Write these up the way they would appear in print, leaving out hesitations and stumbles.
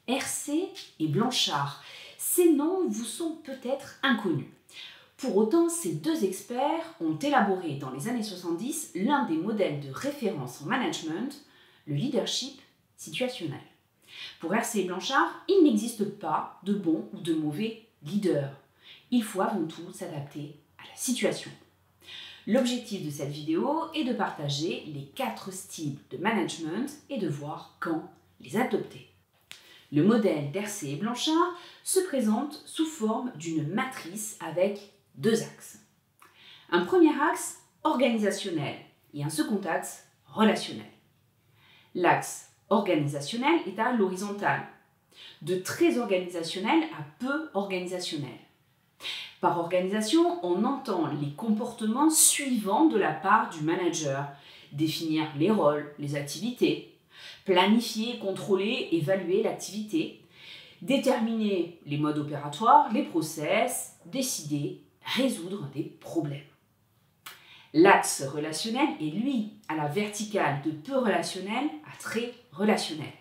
Hersey et Blanchard, ces noms vous sont peut-être inconnus. Pour autant, ces deux experts ont élaboré dans les années 70 l'un des modèles de référence en management, le leadership situationnel. Pour Hersey et Blanchard, il n'existe pas de bon ou de mauvais leader. Il faut avant tout s'adapter à la situation. L'objectif de cette vidéo est de partager les 4 styles de management et de voir quand les adopter. Le modèle d'Hersey et Blanchard se présente sous forme d'une matrice avec 2 axes. Un premier axe organisationnel et un second axe relationnel. L'axe organisationnel est à l'horizontale, de très organisationnel à peu organisationnel. Par organisation, on entend les comportements suivants de la part du manager: définir les rôles, les activités, planifier, contrôler, évaluer l'activité, déterminer les modes opératoires, les process, décider, résoudre des problèmes. L'axe relationnel est, lui, à la verticale, de peu relationnel à très relationnel.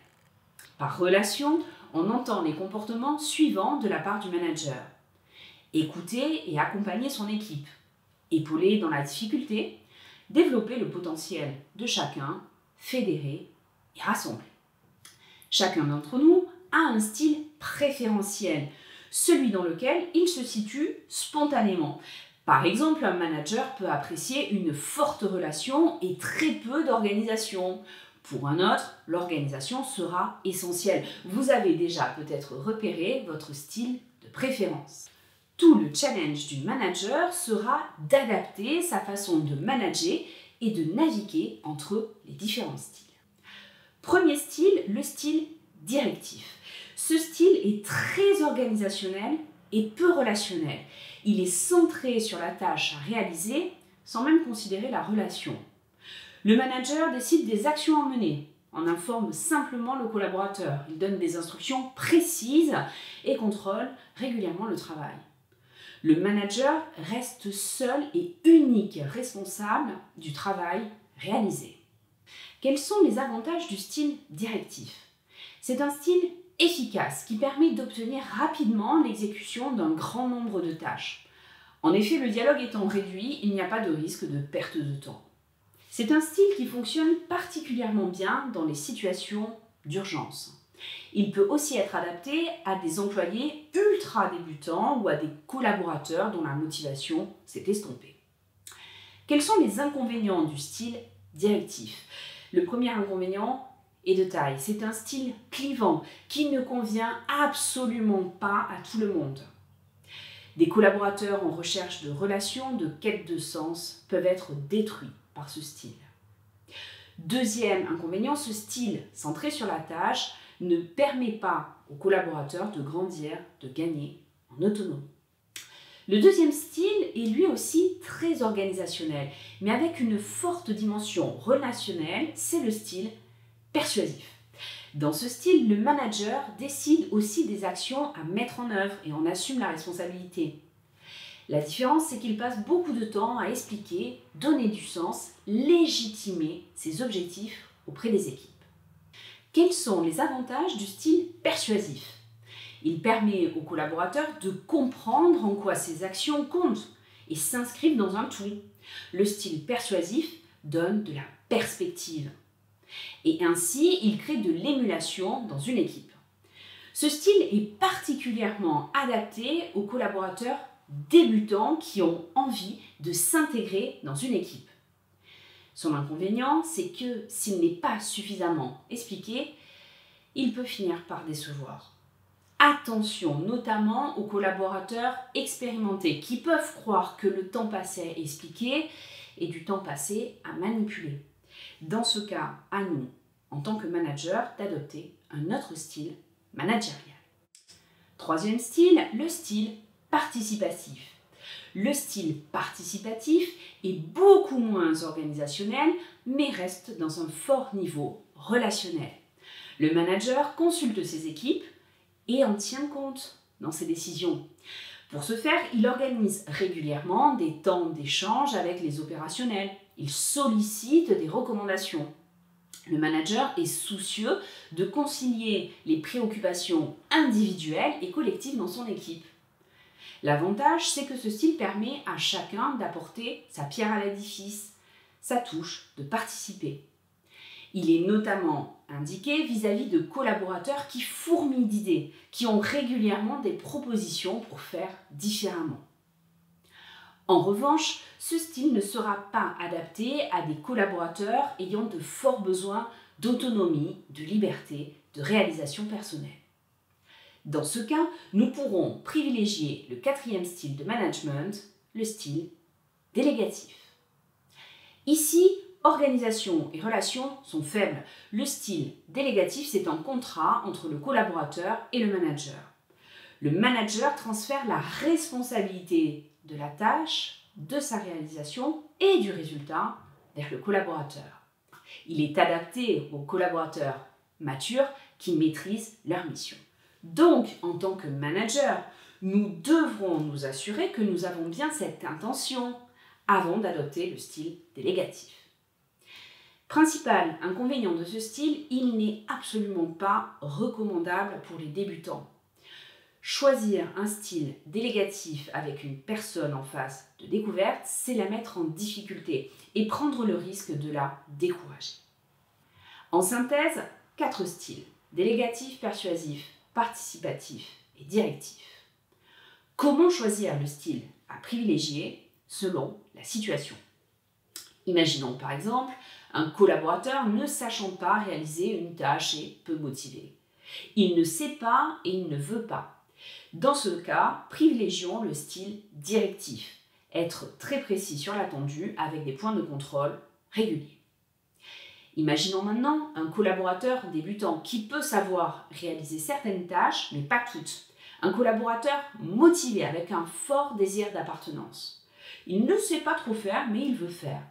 Par relation, on entend les comportements suivants de la part du manager: écouter et accompagner son équipe, épauler dans la difficulté, développer le potentiel de chacun, fédérer et rassembler. Chacun d'entre nous a un style préférentiel, celui dans lequel il se situe spontanément. Par exemple, un manager peut apprécier une forte relation et très peu d'organisation. Pour un autre, l'organisation sera essentielle. Vous avez déjà peut-être repéré votre style de préférence. Tout le challenge du manager sera d'adapter sa façon de manager et de naviguer entre les différents styles. Premier style, le style directif. Ce style est très organisationnel et peu relationnel. Il est centré sur la tâche à réaliser sans même considérer la relation. Le manager décide des actions à mener, en informe simplement le collaborateur. Il donne des instructions précises et contrôle régulièrement le travail. Le manager reste seul et unique responsable du travail réalisé. Quels sont les avantages du style directif? C'est un style efficace qui permet d'obtenir rapidement l'exécution d'un grand nombre de tâches. En effet, le dialogue étant réduit, il n'y a pas de risque de perte de temps. C'est un style qui fonctionne particulièrement bien dans les situations d'urgence. Il peut aussi être adapté à des employés ultra débutants ou à des collaborateurs dont la motivation s'est estompée. Quels sont les inconvénients du style directif? Le premier inconvénient est de taille. C'est un style clivant qui ne convient absolument pas à tout le monde. Des collaborateurs en recherche de relations, de quête de sens peuvent être détruits par ce style. Deuxième inconvénient, ce style centré sur la tâche ne permet pas aux collaborateurs de grandir, de gagner en autonomie. Le deuxième style est lui aussi très organisationnel, mais avec une forte dimension relationnelle, c'est le style persuasif. Dans ce style, le manager décide aussi des actions à mettre en œuvre et en assume la responsabilité. La différence, c'est qu'il passe beaucoup de temps à expliquer, donner du sens, légitimer ses objectifs auprès des équipes. Quels sont les avantages du style persuasif? Il permet aux collaborateurs de comprendre en quoi ces actions comptent et s'inscrivent dans un tout. Le style persuasif donne de la perspective. Et ainsi, il crée de l'émulation dans une équipe. Ce style est particulièrement adapté aux collaborateurs débutants qui ont envie de s'intégrer dans une équipe. Son inconvénient, c'est que s'il n'est pas suffisamment expliqué, il peut finir par décevoir. Attention notamment aux collaborateurs expérimentés qui peuvent croire que le temps passé à expliquer est du temps passé à manipuler. Dans ce cas, à nous, en tant que manager, d'adopter un autre style managérial. Troisième style, le style participatif. Le style participatif est beaucoup moins organisationnel, mais reste dans un fort niveau relationnel. Le manager consulte ses équipes et en tient compte dans ses décisions. Pour ce faire, il organise régulièrement des temps d'échange avec les opérationnels. Il sollicite des recommandations. Le manager est soucieux de concilier les préoccupations individuelles et collectives dans son équipe. L'avantage, c'est que ce style permet à chacun d'apporter sa pierre à l'édifice, sa touche, de participer. Il est notamment indiqué vis-à-vis de collaborateurs qui fourmillent d'idées, qui ont régulièrement des propositions pour faire différemment. En revanche, ce style ne sera pas adapté à des collaborateurs ayant de forts besoins d'autonomie, de liberté, de réalisation personnelle. Dans ce cas, nous pourrons privilégier le quatrième style de management, le style délégatif. Ici, organisation et relations sont faibles. Le style délégatif, c'est un contrat entre le collaborateur et le manager. Le manager transfère la responsabilité de la tâche, de sa réalisation et du résultat vers le collaborateur. Il est adapté aux collaborateurs matures qui maîtrisent leur mission. Donc, en tant que manager, nous devrons nous assurer que nous avons bien cette intention avant d'adopter le style délégatif. Principal inconvénient de ce style, il n'est absolument pas recommandable pour les débutants. Choisir un style délégatif avec une personne en phase de découverte, c'est la mettre en difficulté et prendre le risque de la décourager. En synthèse, 4 styles: délégatif, persuasif, participatif et directif. Comment choisir le style à privilégier selon la situation? Imaginons par exemple un collaborateur ne sachant pas réaliser une tâche et peu motivé. Il ne sait pas et il ne veut pas. Dans ce cas, privilégions le style directif, être très précis sur l'attendu avec des points de contrôle réguliers. Imaginons maintenant un collaborateur débutant qui peut savoir réaliser certaines tâches, mais pas toutes. Un collaborateur motivé avec un fort désir d'appartenance. Il ne sait pas trop faire, mais il veut faire.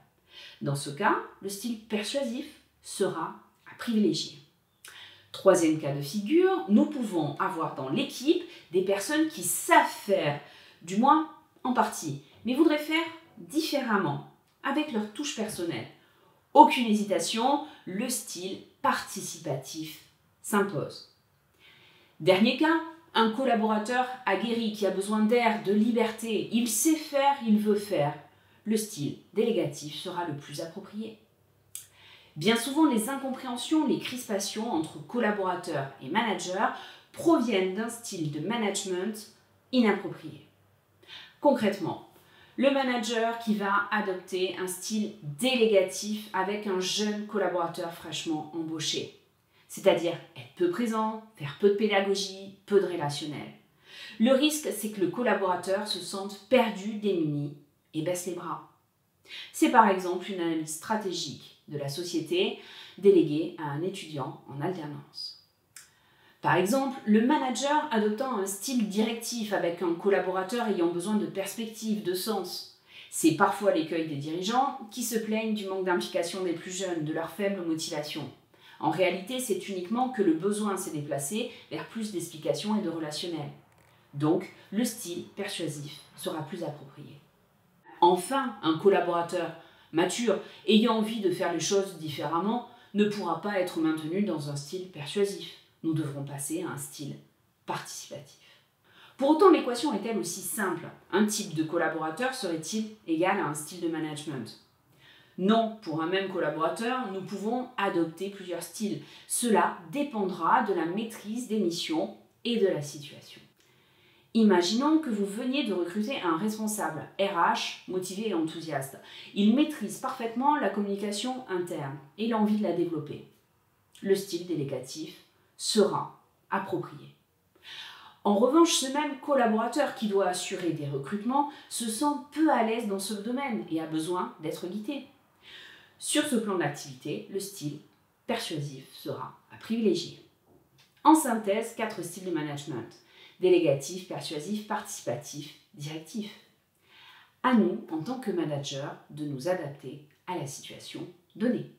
Dans ce cas, le style persuasif sera à privilégier. Troisième cas de figure, nous pouvons avoir dans l'équipe des personnes qui savent faire, du moins en partie, mais voudraient faire différemment, avec leur touche personnelle. Aucune hésitation, le style participatif s'impose. Dernier cas, un collaborateur aguerri qui a besoin d'air, de liberté, il sait faire, il veut faire. Le style délégatif sera le plus approprié. Bien souvent, les incompréhensions, les crispations entre collaborateurs et managers proviennent d'un style de management inapproprié. Concrètement, le manager qui va adopter un style délégatif avec un jeune collaborateur fraîchement embauché, c'est-à-dire être peu présent, faire peu de pédagogie, peu de relationnel. Le risque, c'est que le collaborateur se sente perdu, démuni et baisse les bras. C'est par exemple une analyse stratégique de la société déléguée à un étudiant en alternance. Par exemple, le manager adoptant un style directif avec un collaborateur ayant besoin de perspective, de sens. C'est parfois l'écueil des dirigeants qui se plaignent du manque d'implication des plus jeunes, de leur faible motivation. En réalité, c'est uniquement que le besoin s'est déplacé vers plus d'explications et de relationnel. Donc, le style persuasif sera plus approprié. Enfin, un collaborateur mature, ayant envie de faire les choses différemment, ne pourra pas être maintenu dans un style persuasif. Nous devrons passer à un style participatif. Pour autant, l'équation est-elle aussi simple? Un type de collaborateur serait-il égal à un style de management? Non, pour un même collaborateur, nous pouvons adopter plusieurs styles. Cela dépendra de la maîtrise des missions et de la situation. Imaginons que vous veniez de recruter un responsable RH motivé et enthousiaste. Il maîtrise parfaitement la communication interne et il a envie de la développer. Le style délégatif sera approprié. En revanche, ce même collaborateur qui doit assurer des recrutements se sent peu à l'aise dans ce domaine et a besoin d'être guidé. Sur ce plan d'activité, le style persuasif sera à privilégier. En synthèse, 4 styles de management: délégatif, persuasif, participatif, directif. À nous, en tant que manager, de nous adapter à la situation donnée.